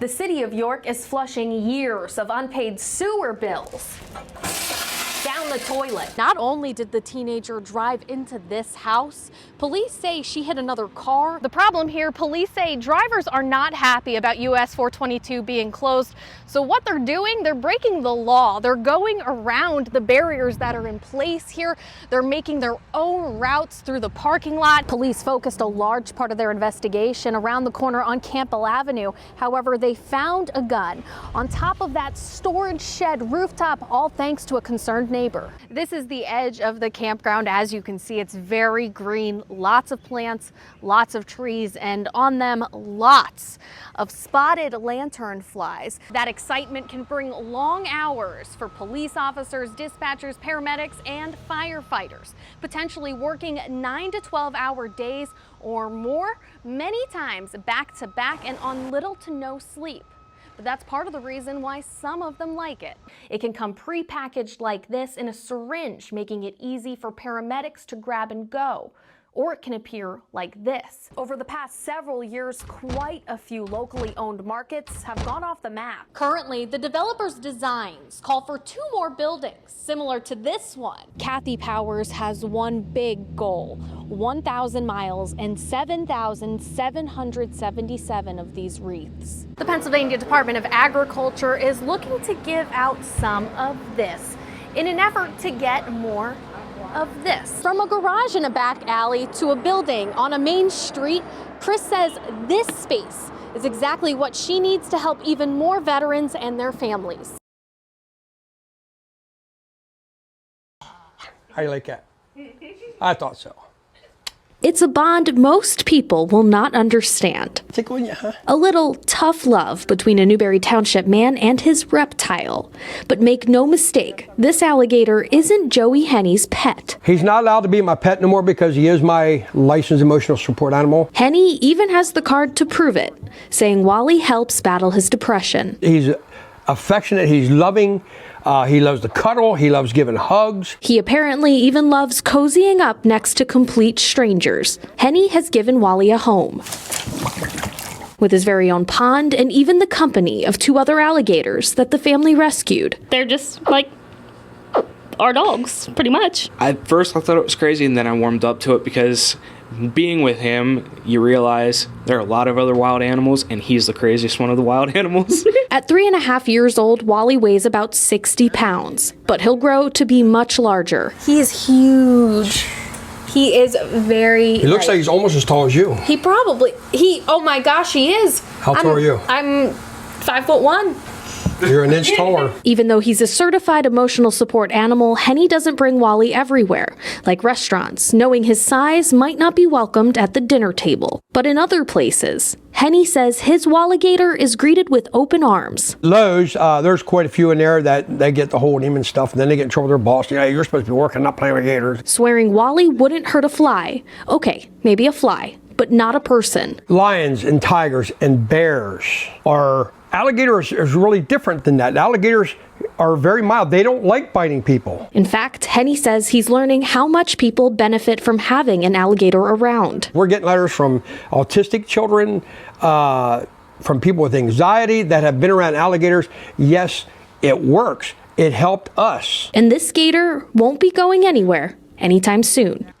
The city of York is flushing years of unpaid sewer bills down the toilet. Not only did the teenager drive into this house, police say she hit another car. The problem here, police say drivers are not happy about US 422 being closed. So what they're doing, they're breaking the law. They're going around the barriers that are in place here. They're making their own routes through the parking lot. Police focused a large part of their investigation around the corner on Campbell Avenue. However, they found a gun on top of that storage shed rooftop, all thanks to a concerned neighbor. This is the edge of the campground. As you can see, it's very green, lots of plants, lots of trees, and on them, lots of spotted lanternflies. That excitement can bring long hours for police officers, dispatchers, paramedics, and firefighters, potentially working 9 to 12-hour days or more, many times back to back and on little to no sleep. But that's part of the reason why some of them like it. It can come pre-packaged like this in a syringe, making it easy for paramedics to grab and go. Or it can appear like this. Over the past several years, quite a few locally owned markets have gone off the map. Currently, the developer's designs call for 2 more buildings similar to this one. Kathy Powers has one big goal: 1,000 miles and 7,777 of these wreaths. The Pennsylvania Department of Agriculture is looking to give out some of this in an effort to get more of this. From a garage in a back alley to a building on a main street, Chris says this space is exactly what she needs to help even more veterans and their families. How you like that? I thought so. It's a bond most people will not understand. Tickling you, huh? A little tough love between a Newberry Township man and his reptile. But make no mistake, this alligator isn't Joey Henney's pet. He's not allowed to be my pet no more because he is my licensed emotional support animal. Henney even has the card to prove it, saying Wally helps battle his depression. He's affectionate, he's loving. He loves to cuddle. He loves giving hugs. He apparently even loves cozying up next to complete strangers. Henney has given Wally a home, with his very own pond and even the company of 2 other alligators that the family rescued. They're just like our dogs, pretty much. At first I thought it was crazy, and then I warmed up to it because being with him, you realize there are a lot of other wild animals, and he's the craziest one of the wild animals. At 3.5 years old, Wally weighs about 60 pounds, but he'll grow to be much larger. He is huge. He is very... He looks like he's almost as tall as you. Oh my gosh, he is. How tall are you? I'm 5'1". You're an inch taller. Even though he's a certified emotional support animal, Henney doesn't bring Wally everywhere, like restaurants, knowing his size might not be welcomed at the dinner table. But in other places, Henney says his Walligator is greeted with open arms. Lowe's, there's quite a few in there that they get to hold him and stuff, and then they get in trouble with their boss. Yeah, you're supposed to be working, not playing with gators. Swearing Wally wouldn't hurt a fly. Okay, maybe a fly, but not a person. Lions and tigers and bears are... Alligators is really different than that. Alligators are very mild. They don't like biting people. In fact, Henney says he's learning how much people benefit from having an alligator around. We're getting letters from autistic children, from people with anxiety that have been around alligators. Yes, it works. It helped us. And this gator won't be going anywhere anytime soon.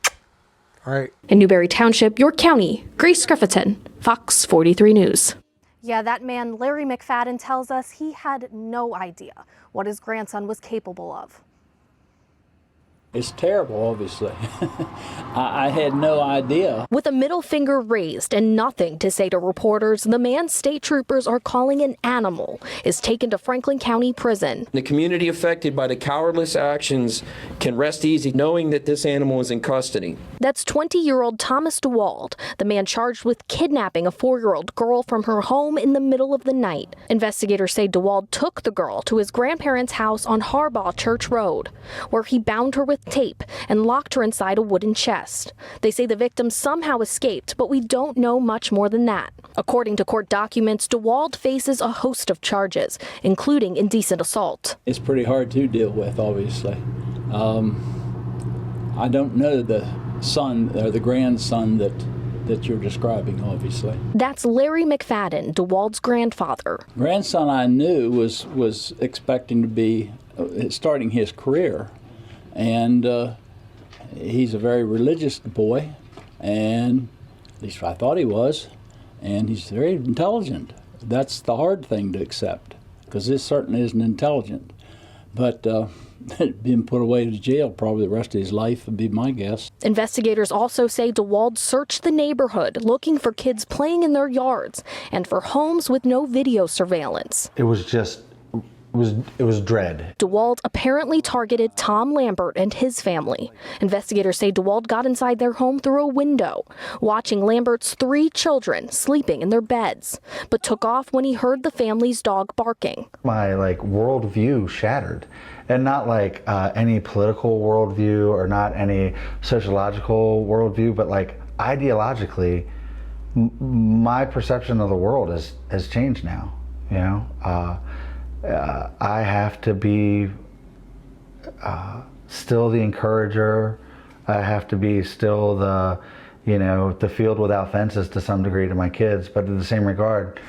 All right. In Newberry Township, York County, Grace Griffaton, Fox 43 News. Yeah, that man, Larry McFadden, tells us he had no idea what his grandson was capable of. It's terrible, obviously. I had no idea. With a middle finger raised and nothing to say to reporters, the man state troopers are calling an animal is taken to Franklin County Prison. The community affected by the cowardless actions can rest easy knowing that this animal is in custody. That's 20-year-old Thomas DeWald, the man charged with kidnapping a 4-year-old girl from her home in the middle of the night. Investigators say DeWald took the girl to his grandparents' house on Harbaugh Church Road, where he bound her with tape and locked her inside a wooden chest. They say the victim somehow escaped, but we don't know much more than that. According to court documents, DeWald faces a host of charges, including indecent assault. It's pretty hard to deal with, obviously. I don't know the son or the grandson that that you're describing, obviously. That's Larry McFadden, DeWald's grandfather. Grandson I knew was expecting to be starting his career, and he's a very religious boy, and at least I thought he was, and he's very intelligent. That's the hard thing to accept, because this certainly isn't intelligent. But being put away to jail probably the rest of his life would be my guess. Investigators also say DeWald searched the neighborhood looking for kids playing in their yards and for homes with no video surveillance. It was just, it was dread. DeWald apparently targeted Tom Lambert and his family. Investigators say DeWald got inside their home through a window, watching Lambert's 3 children sleeping in their beds, but took off when he heard the family's dog barking. My worldview shattered, and not any political worldview or not any sociological worldview, but ideologically, my perception of the world has changed now. You know. I have to be still the encourager. I have to be still the field without fences to some degree to my kids. But in the same regard,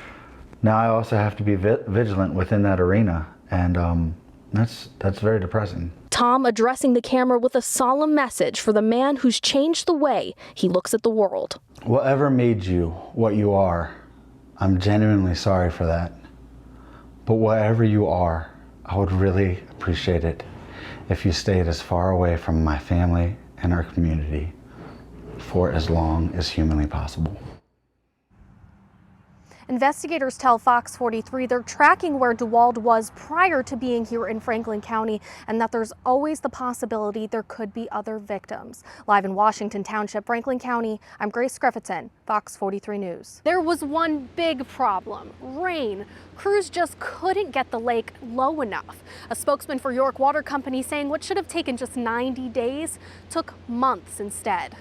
now I also have to be vigilant within that arena, and that's very depressing. Tom addressing the camera with a solemn message for the man who's changed the way he looks at the world. Whatever made you what you are, I'm genuinely sorry for that. But wherever you are, I would really appreciate it if you stayed as far away from my family and our community for as long as humanly possible. Investigators tell Fox 43 they're tracking where DeWald was prior to being here in Franklin County, and that there's always the possibility there could be other victims. Live in Washington Township, Franklin County, I'm Grace Griffaton, Fox 43 News. There was one big problem: rain. Crews just couldn't get the lake low enough. A spokesman for York Water Company saying what should have taken just 90 days took months instead.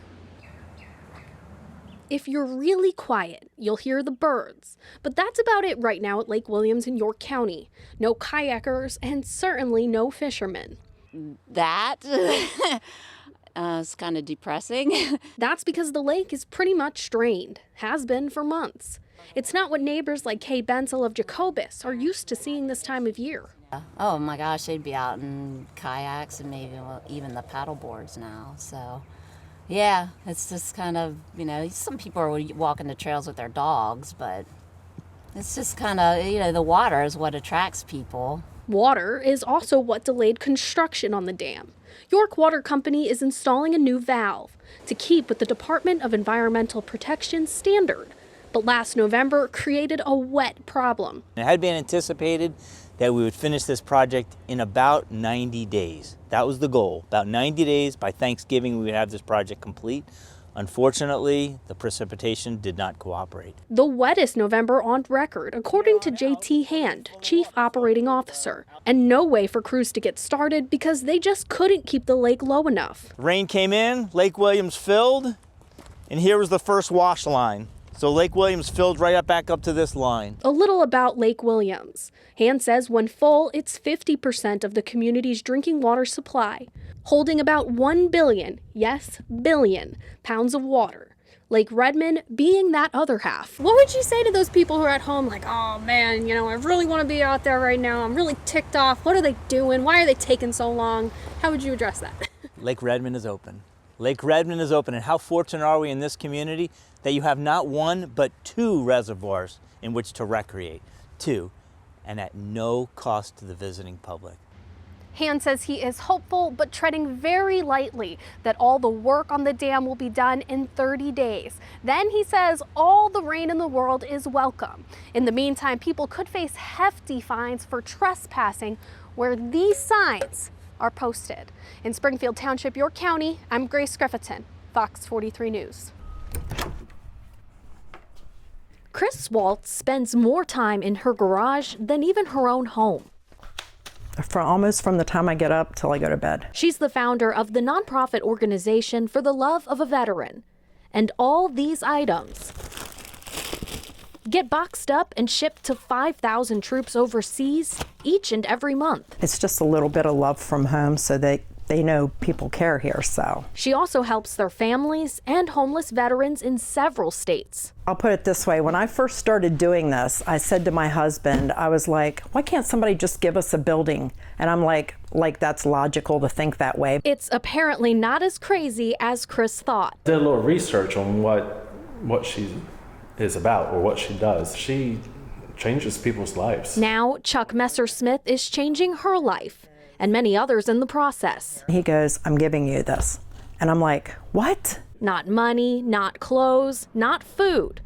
If you're really quiet, you'll hear the birds. But that's about it right now at Lake Williams in York County. No kayakers and certainly no fishermen. That is kind of depressing. That's because the lake is pretty much drained, has been for months. It's not what neighbors like Kay Benzel of Jacobus are used to seeing this time of year. Oh my gosh, they'd be out in kayaks and maybe even the paddle boards now, so. Yeah, it's just kind of, some people are walking the trails with their dogs, but it's just kind of, the water is what attracts people. Water is also what delayed construction on the dam. York Water Company is installing a new valve to keep with the Department of Environmental Protection standard, but last November created a wet problem. It had been anticipated that we would finish this project in about 90 days. That was the goal. About 90 days by Thanksgiving, we would have this project complete. Unfortunately, the precipitation did not cooperate. The wettest November on record, according to J.T. Hand, Chief Operating Officer. And no way for crews to get started because they just couldn't keep the lake low enough. Rain came in, Lake Williams filled, and here was the first wash line. So Lake Williams filled right back up to this line. A little about Lake Williams. Hand says when full, it's 50% of the community's drinking water supply, holding about 1 billion, yes, billion, pounds of water. Lake Redmond being that other half. What would you say to those people who are at home like, oh man, I really want to be out there right now. I'm really ticked off. What are they doing? Why are they taking so long? How would you address that? Lake Redmond is open. Lake Redmond is open, and how fortunate are we in this community that you have not 1, but 2 reservoirs in which to recreate. 2, and at no cost to the visiting public. Hand says he is hopeful, but treading very lightly, that all the work on the dam will be done in 30 days. Then he says all the rain in the world is welcome. In the meantime, people could face hefty fines for trespassing where these signs are posted. In Springfield Township, York County, I'm Grace Griffaton, Fox 43 News. Chris Waltz spends more time in her garage than even her own home. Almost from the time I get up till I go to bed. She's the founder of the nonprofit organization For the Love of a Veteran. And all these items get boxed up and shipped to 5,000 troops overseas each and every month. It's just a little bit of love from home so they they know people care here, so. She also helps their families and homeless veterans in several states. I'll put it this way, when I first started doing this, I said to my husband, I was like, why can't somebody just give us a building? And I'm like that's logical to think that way. It's apparently not as crazy as Chris thought. Did a little research on what she is about or what she does. She changes people's lives. Now, Chuck Messer-Smith is changing her life and many others in the process. He goes, I'm giving you this. And I'm like, what? Not money, not clothes, not food,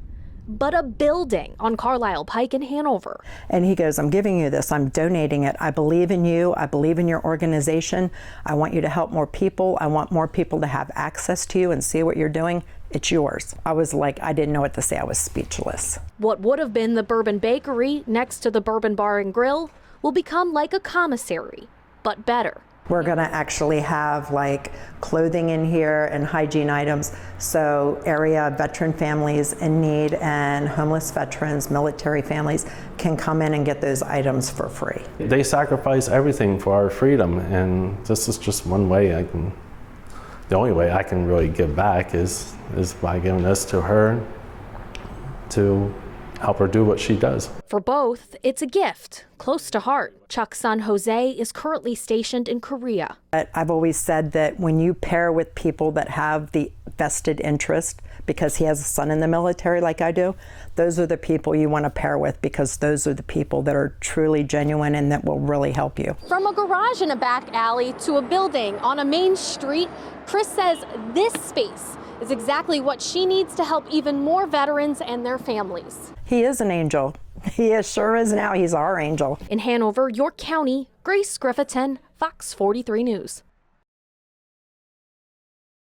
but a building on Carlisle Pike in Hanover. And he goes, I'm giving you this, I'm donating it. I believe in you, I believe in your organization. I want you to help more people. I want more people to have access to you and see what you're doing. It's yours. I was like, I didn't know what to say. I was speechless. What would have been the Bourbon Bakery next to the Bourbon Bar and Grill will become like a commissary, but better. We're gonna actually have like clothing in here and hygiene items. So area veteran families in need and homeless veterans, military families can come in and get those items for free. They sacrifice everything for our freedom, and this is just one way the only way I can really give back is by giving this to her to help her do what she does. For both, it's a gift close to heart. Chuck's son Jose is currently stationed in Korea. I've always said that when you pair with people that have the vested interest, because he has a son in the military like I do, those are the people you want to pair with, because those are the people that are truly genuine and that will really help you. From a garage in a back alley to a building on a main street, Chris says this space is exactly what she needs to help even more veterans and their families. He is an angel. He sure is now. He's our angel. In Hanover, York County, Grace Griffaton, Fox 43 News.